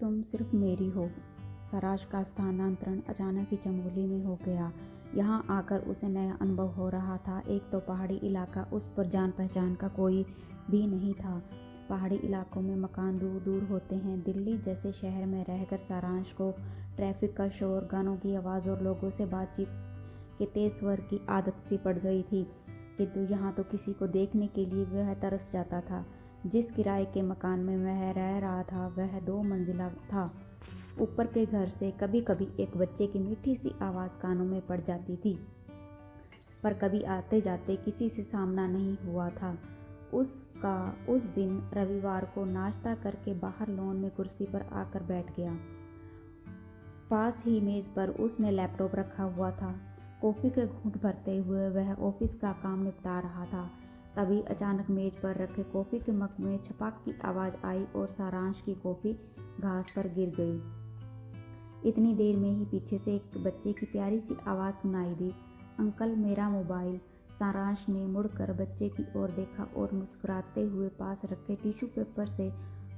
तुम सिर्फ मेरी हो। सारांश का स्थानांतरण अचानक ही चमोली में हो गया। यहाँ आकर उसे नया अनुभव हो रहा था। एक तो पहाड़ी इलाका, उस पर जान पहचान का कोई भी नहीं था। पहाड़ी इलाकों में मकान दूर दूर होते हैं। दिल्ली जैसे शहर में रहकर सारांश को ट्रैफिक का शोर, गानों की आवाज़ और लोगों से बातचीत के तेज स्वर की आदत सी पड़ गई थी, किंतु यहाँ तो किसी को देखने के लिए वह तरस जाता था। जिस किराए के मकान में वह रह रहा था वह 2 मंजिला था। ऊपर के घर से कभी कभी एक बच्चे की मीठी सी आवाज़ कानों में पड़ जाती थी, पर कभी आते जाते किसी से सामना नहीं हुआ था। उसका उस दिन रविवार को नाश्ता करके बाहर लॉन में कुर्सी पर आकर बैठ गया। पास ही मेज पर उसने लैपटॉप रखा हुआ था। कॉफ़ी के घूंट भरते हुए वह ऑफिस का काम निपटा रहा था। तभी अचानक मेज पर रखे कॉफ़ी के मग में छपाक की आवाज़ आई और सारांश की कॉफ़ी घास पर गिर गई। इतनी देर में ही पीछे से एक बच्चे की प्यारी सी आवाज़ सुनाई दी, अंकल मेरा मोबाइल। सारांश ने मुड़कर बच्चे की ओर देखा और मुस्कुराते हुए पास रखे टिश्यू पेपर से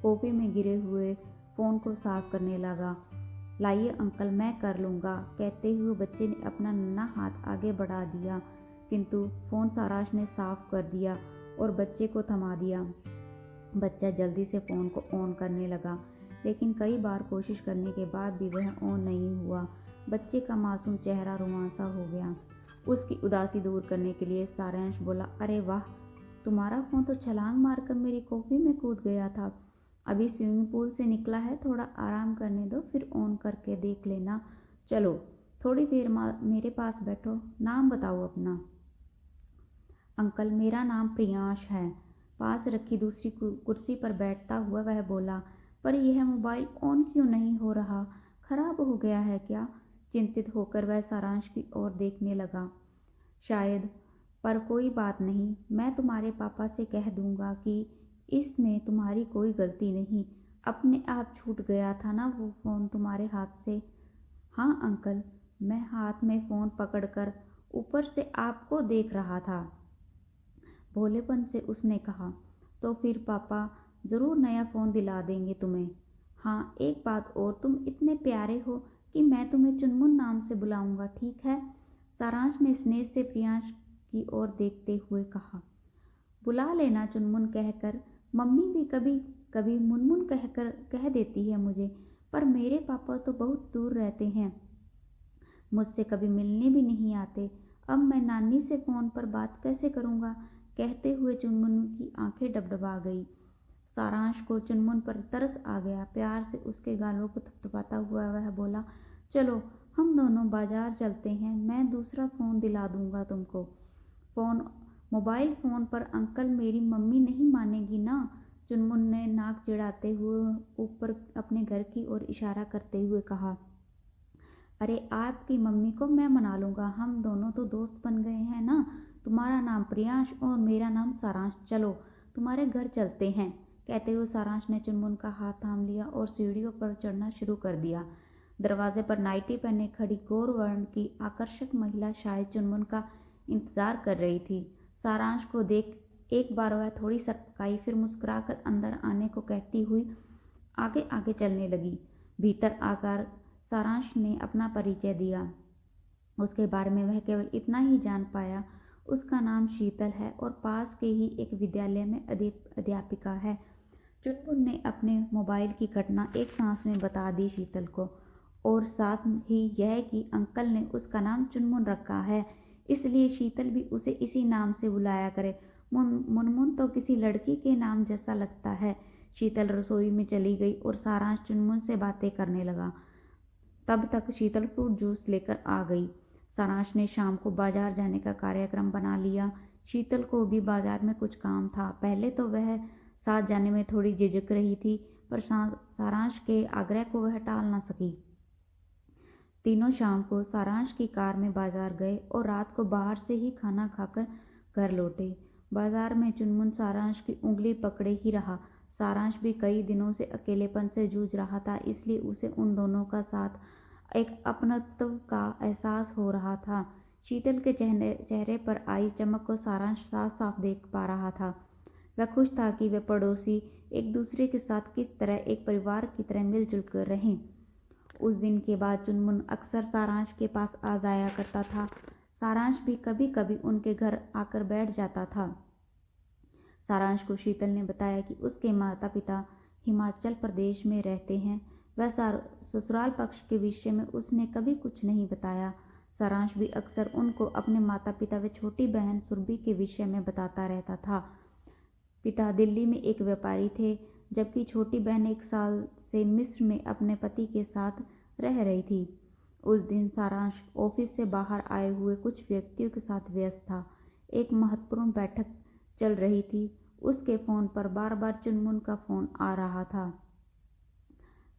कॉफ़ी में गिरे हुए फ़ोन को साफ करने लगा। लाइए अंकल, मैं कर लूँगा, कहते हुए बच्चे ने अपना नन्हा हाथ आगे बढ़ा दिया, किंतु फ़ोन सारांश ने साफ कर दिया और बच्चे को थमा दिया। बच्चा जल्दी से फ़ोन को ऑन करने लगा, लेकिन कई बार कोशिश करने के बाद भी वह ऑन नहीं हुआ। बच्चे का मासूम चेहरा रुआंसा हो गया। उसकी उदासी दूर करने के लिए सारांश बोला, अरे वाह, तुम्हारा फ़ोन तो छलांग मारकर मेरी कॉफ़ी में कूद गया था। अभी स्विमिंग पूल से निकला है, थोड़ा आराम करने दो, फिर ऑन करके देख लेना। चलो थोड़ी देर मेरे पास बैठो, नाम बताओ अपना। अंकल मेरा नाम प्रियांश है। पास रखी दूसरी कुर्सी पर बैठता हुआ वह बोला, पर यह मोबाइल ऑन क्यों नहीं हो रहा? खराब हो गया है क्या? चिंतित होकर वह सारांश की ओर देखने लगा। शायद, पर कोई बात नहीं, मैं तुम्हारे पापा से कह दूंगा कि इसमें तुम्हारी कोई गलती नहीं, अपने आप छूट गया था ना वो फ़ोन तुम्हारे हाथ से। हाँ अंकल, मैं हाथ में फ़ोन पकड़कर ऊपर से आपको देख रहा था, भोलेपन से उसने कहा। तो फिर पापा ज़रूर नया फ़ोन दिला देंगे तुम्हें। हाँ, एक बात और, तुम इतने प्यारे हो कि मैं तुम्हें चुनमुन नाम से बुलाऊंगा, ठीक है? सारांश ने स्नेह से प्रियांश की ओर देखते हुए कहा। बुला लेना चुनमुन कहकर, मम्मी भी कभी कभी मुनमुन कहकर कह देती है मुझे, पर मेरे पापा तो बहुत दूर रहते हैं, मुझसे कभी मिलने भी नहीं आते। अब मैं नानी से फ़ोन पर बात कैसे करूँगा? कहते हुए चुनमुन की आंखें डबडबा गई। सारांश को चुनमुन पर तरस आ गया। प्यार से उसके गालों को थपथपाता हुआ वह बोला, चलो हम दोनों बाजार चलते हैं, मैं दूसरा फ़ोन दिला दूंगा तुमको। मोबाइल फ़ोन पर अंकल, मेरी मम्मी नहीं मानेगी ना? चुनमुन ने नाक चिढ़ाते हुए ऊपर अपने घर की ओर इशारा करते हुए कहा। अरे आपकी मम्मी को मैं मना लूँगा, हम दोनों तो दोस्त बन गए हैं ना। तुम्हारा नाम प्रियांश और मेरा नाम सारांश, चलो तुम्हारे घर चलते हैं। कहते हुए सारांश ने चुनमुन का हाथ थाम लिया और सीढ़ियों पर चढ़ना शुरू कर दिया। दरवाजे पर नाइटी पहने खड़ी गौर वर्ण की आकर्षक महिला शायद चुनमुन का इंतजार कर रही थी। सारांश को देख एक बार वह थोड़ी सकपकाई, फिर मुस्कुराकर अंदर आने को कहती हुई आगे आगे चलने लगी। भीतर आकर सारांश ने अपना परिचय दिया। उसके बारे में वह केवल इतना ही जान पाया, उसका नाम शीतल है और पास के ही एक विद्यालय में अध्यापिका है। चुनमुन ने अपने मोबाइल की घटना एक सांस में बता दी शीतल को, और साथ ही यह कि अंकल ने उसका नाम चुनमुन रखा है, इसलिए शीतल भी उसे इसी नाम से बुलाया करे। मुनमुन तो किसी लड़की के नाम जैसा लगता है। शीतल रसोई में चली गई और सारांश चुनमुन से बातें करने लगा। तब तक शीतल फ्रूट जूस लेकर आ गई। सारांश ने शाम को बाजार जाने का कार्यक्रम बना लिया। शीतल को भी बाजार में कुछ काम था। पहले तो वह साथ जाने में थोड़ी झिझक रही थी, पर सारांश के आग्रह को वह टाल न सकी। तीनों शाम को सारांश की कार में बाजार गए और रात को बाहर से ही खाना खाकर घर लौटे। बाजार में चुनमुन सारांश की उंगली पकड़े ही रहा। सारांश भी कई दिनों से अकेलेपन से जूझ रहा था, इसलिए उसे उन दोनों का साथ एक अपनत्व का एहसास हो रहा था। शीतल के चेहरे पर आई चमक को सारांश साफ साफ देख पा रहा था। वह खुश था कि वह पड़ोसी एक दूसरे के साथ किस तरह एक परिवार की तरह मिलजुल कर रहें। उस दिन के बाद चुनमुन अक्सर सारांश के पास आ जाया करता था। सारांश भी कभी कभी उनके घर आकर बैठ जाता था। सारांश को शीतल ने बताया कि उसके माता पिता हिमाचल प्रदेश में रहते हैं। वह ससुराल पक्ष के विषय में उसने कभी कुछ नहीं बताया। सारांश भी अक्सर उनको अपने माता पिता व छोटी बहन सुरभि के विषय में बताता रहता था। पिता दिल्ली में एक व्यापारी थे, जबकि छोटी बहन 1 साल से मिस्र में अपने पति के साथ रह रही थी। उस दिन सारांश ऑफिस से बाहर आए हुए कुछ व्यक्तियों के साथ व्यस्त था। एक महत्वपूर्ण बैठक चल रही थी। उसके फोन पर बार बार चुनमुन का फोन आ रहा था।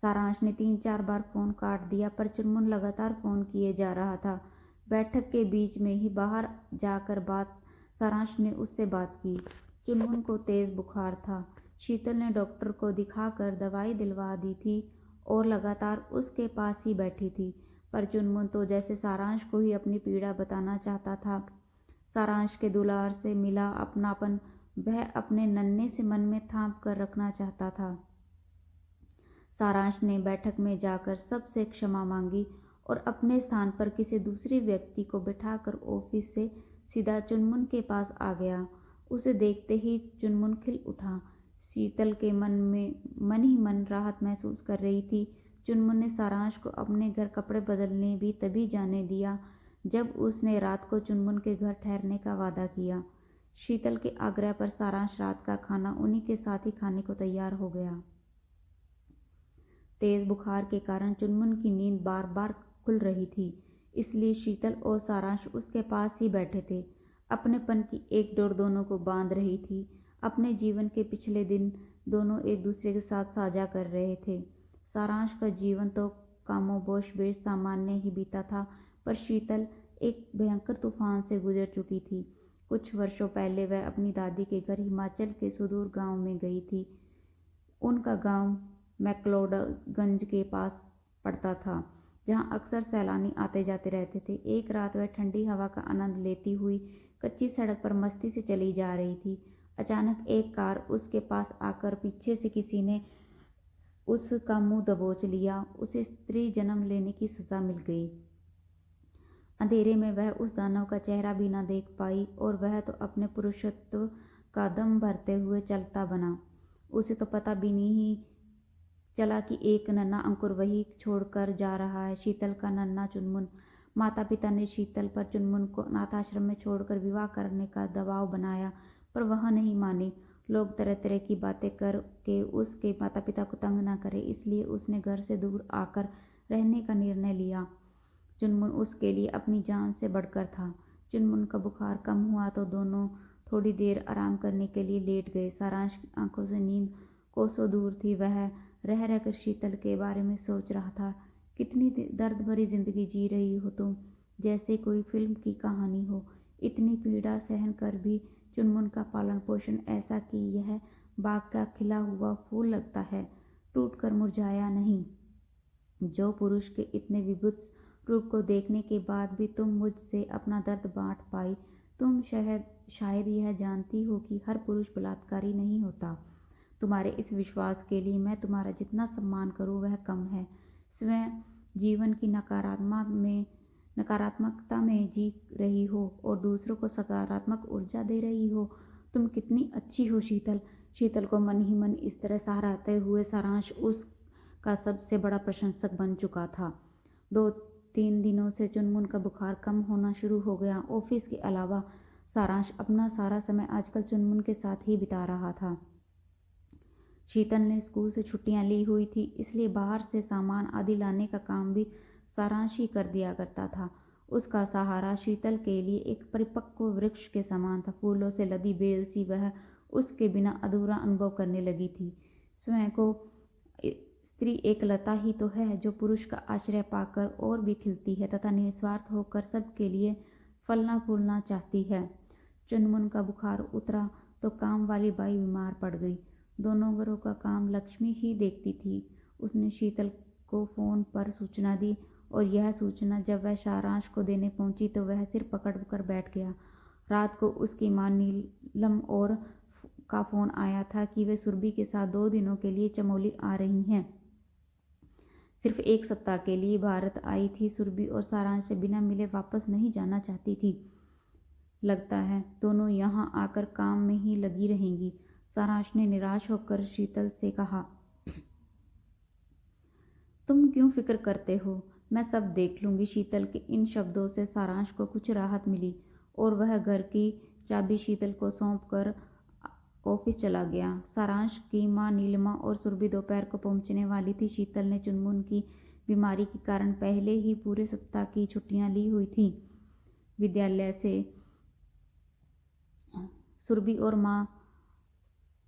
सारांश ने 3-4 बार फोन काट दिया, पर चुनमुन लगातार फोन किए जा रहा था। बैठक के बीच में ही बाहर जाकर सारांश ने उससे बात की। चुनमुन को तेज बुखार था। शीतल ने डॉक्टर को दिखाकर दवाई दिलवा दी थी और लगातार उसके पास ही बैठी थी, पर चुनमुन तो जैसे सारांश को ही अपनी पीड़ा बताना चाहता था। सारांश के दुलार से मिला अपनापन वह अपने नन्हे से मन में थाम कर रखना चाहता था। सारांश ने बैठक में जाकर सबसे क्षमा मांगी और अपने स्थान पर किसी दूसरे व्यक्ति को बिठाकर ऑफिस से सीधा चुनमुन के पास आ गया। उसे देखते ही चुनमुन खिल उठा। शीतल के मन ही मन राहत महसूस कर रही थी। चुनमुन ने सारांश को अपने घर कपड़े बदलने भी तभी जाने दिया जब उसने रात को चुनमुन के घर ठहरने का वादा किया। शीतल के आग्रह पर सारांश रात का खाना उन्हीं के साथ ही खाने को तैयार हो गया। तेज बुखार के कारण चुनमुन की नींद बार बार खुल रही थी, इसलिए शीतल और सारांश उसके पास ही बैठे थे। अपनेपन की एक डोर दोनों को बांध रही थी। अपने जीवन के पिछले दिन दोनों एक दूसरे के साथ साझा कर रहे थे। सारांश का जीवन तो कामोबेश बेश सामान्य ही बीता था, पर शीतल एक भयंकर तूफान से गुजर चुकी थी। कुछ वर्षों पहले वह अपनी दादी के घर हिमाचल के सुदूर गांव में गई थी। उनका गांव मैक्लोडगंज के पास पड़ता था, जहां अक्सर सैलानी आते जाते रहते थे। एक रात वह ठंडी हवा का आनंद लेती हुई कच्ची सड़क पर मस्ती से चली जा रही थी। अचानक एक कार उसके पास आकर पीछे से किसी ने उसका मुंह दबोच लिया। उसे स्त्री जन्म लेने की सजा मिल गई। अंधेरे में वह उस दानव का चेहरा भी न देख पाई और वह तो अपने पुरुषत्व का दम भरते हुए चलता बना। उसे तो पता भी नहीं चला कि एक नन्हा अंकुर वही छोड़कर जा रहा है। शीतल का नन्हा चुनमुन। माता पिता ने शीतल पर चुनमुन को अनाथ आश्रम में छोड़कर विवाह करने का दबाव बनाया, पर वह नहीं मानी। लोग तरह तरह की बातें करके उसके माता पिता को तंग न करें, इसलिए उसने घर से दूर आकर रहने का निर्णय लिया। चुनमुन उसके लिए अपनी जान से बढ़कर था। चुनमुन का बुखार कम हुआ तो दोनों थोड़ी देर आराम करने के लिए लेट गए। सारांश की आंखों से नींद कोसों दूर थी। वह रह रहकर शीतल के बारे में सोच रहा था। कितनी दर्द भरी जिंदगी जी रही हो तुम, जैसे कोई फिल्म की कहानी हो। इतनी पीड़ा सहन कर भी चुनमुन का पालन पोषण ऐसा कि यह बाग का खिला हुआ फूल लगता है, टूट कर मुरझाया नहीं। जो पुरुष के इतने विभत्स रूप को देखने के बाद भी तुम मुझसे अपना दर्द बांट पाई। तुम शायद यह जानती हो कि हर पुरुष बलात्कारी नहीं होता। तुम्हारे इस विश्वास के लिए मैं तुम्हारा जितना सम्मान करूं वह कम है। स्वयं जीवन की नकारात्मकता में जी रही हो और दूसरों को सकारात्मक ऊर्जा दे रही हो। तुम कितनी अच्छी हो शीतल। शीतल को मन ही मन इस तरह सराहते हुए सारांश उसका सबसे बड़ा प्रशंसक बन चुका था। 2-3 दिनों से चुनमुन का बुखार कम होना शुरू हो गया। ऑफिस के अलावा सारांश अपना सारा समय आजकल चुनमुन के साथ ही बिता रहा था। शीतल ने स्कूल से छुट्टियां ली हुई थी, इसलिए बाहर से सामान आदि लाने का काम भी सारांश ही कर दिया करता था। उसका सहारा शीतल के लिए एक परिपक्व वृक्ष के समान था। फूलों से लदी बेल सी वह उसके बिना अधूरा अनुभव करने लगी थी। स्वयं को स्त्री एक लता ही तो है जो पुरुष का आश्रय पाकर और भी खिलती है तथा निस्वार्थ होकर सबके लिए फलना फूलना चाहती है। चुनमुन का बुखार उतरा तो काम वाली बाई बीमार पड़ गई। दोनों घरों का काम लक्ष्मी ही देखती थी। उसने शीतल को फोन पर सूचना दी और यह सूचना जब वह सारांश को देने पहुंची तो वह सिर पकड़ कर बैठ गया। रात को उसकी मां नीलम और का फ़ोन आया था कि वे सुरभि के साथ 2 दिनों के लिए चमोली आ रही हैं। सिर्फ 1 सप्ताह के लिए भारत आई थी सुरभि और सारांश से बिना मिले वापस नहीं जाना चाहती थी। लगता है दोनों यहाँ आकर काम में ही लगी रहेंगी, सारांश ने निराश होकर शीतल से कहा। तुम क्यों फिक्र करते हो, मैं सब देख लूंगी। शीतल के इन शब्दों से सारांश को कुछ राहत मिली और वह घर की चाबी शीतल को सौंपकर ऑफिस चला गया। सारांश की माँ नीलिमा और सुरभि दोपहर को पहुंचने वाली थी। शीतल ने चुनमुन की बीमारी के कारण पहले ही पूरे सप्ताह की छुट्टियां ली हुई थी। विद्यालय से सुरभि और माँ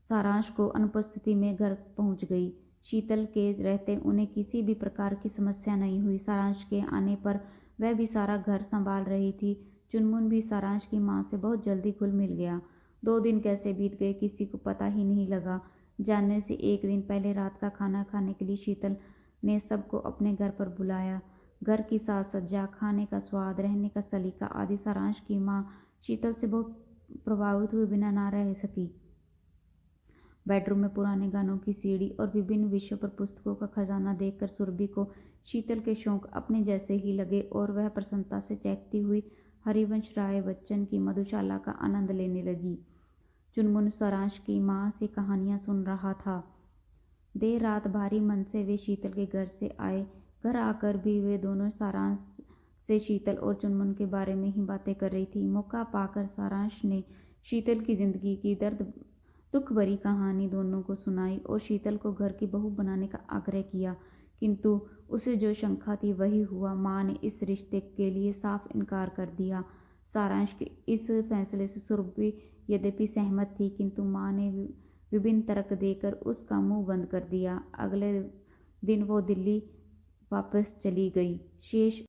सारांश को अनुपस्थिति में घर पहुंच गई। शीतल के रहते उन्हें किसी भी प्रकार की समस्या नहीं हुई। सारांश के आने पर वह भी सारा घर संभाल रही थी। चुनमुन भी सारांश की माँ से बहुत जल्दी घुल मिल गया। 2 दिन कैसे बीत गए किसी को पता ही नहीं लगा। जाने से 1 दिन पहले रात का खाना खाने के लिए शीतल ने सबको अपने घर पर बुलाया। घर की साज सज्जा, खाने का स्वाद, रहने का सलीका आदि सारांश की माँ शीतल से बहुत प्रभावित हुए बिना ना रह सकी। बेडरूम में पुराने गानों की सीडी और विभिन्न विषयों पर पुस्तकों का खजाना देखकर सुरभि को शीतल के शौक अपने जैसे ही लगे और वह प्रसन्नता से चहकती हुई हरिवंश राय बच्चन की मधुशाला का आनंद लेने लगी। चुनमुन सारांश की माँ से कहानियां सुन रहा था। देर रात भारी मन से वे शीतल के घर से आए। घर आकर भी वे दोनों सारांश से शीतल और चुनमुन के बारे में ही बातें कर रही थी। मौका पाकर सारांश ने शीतल की जिंदगी की दुख भरी कहानी दोनों को सुनाई और शीतल को घर की बहू बनाने का आग्रह किया, किंतु उसे जो शंका थी वही हुआ। माँ ने इस रिश्ते के लिए साफ इनकार कर दिया। सारांश के इस फैसले से सुरभि यद्यपि सहमत थी, किंतु माँ ने विभिन्न तर्क देकर उसका मुंह बंद कर दिया। अगले दिन वो दिल्ली वापस चली गई। शेष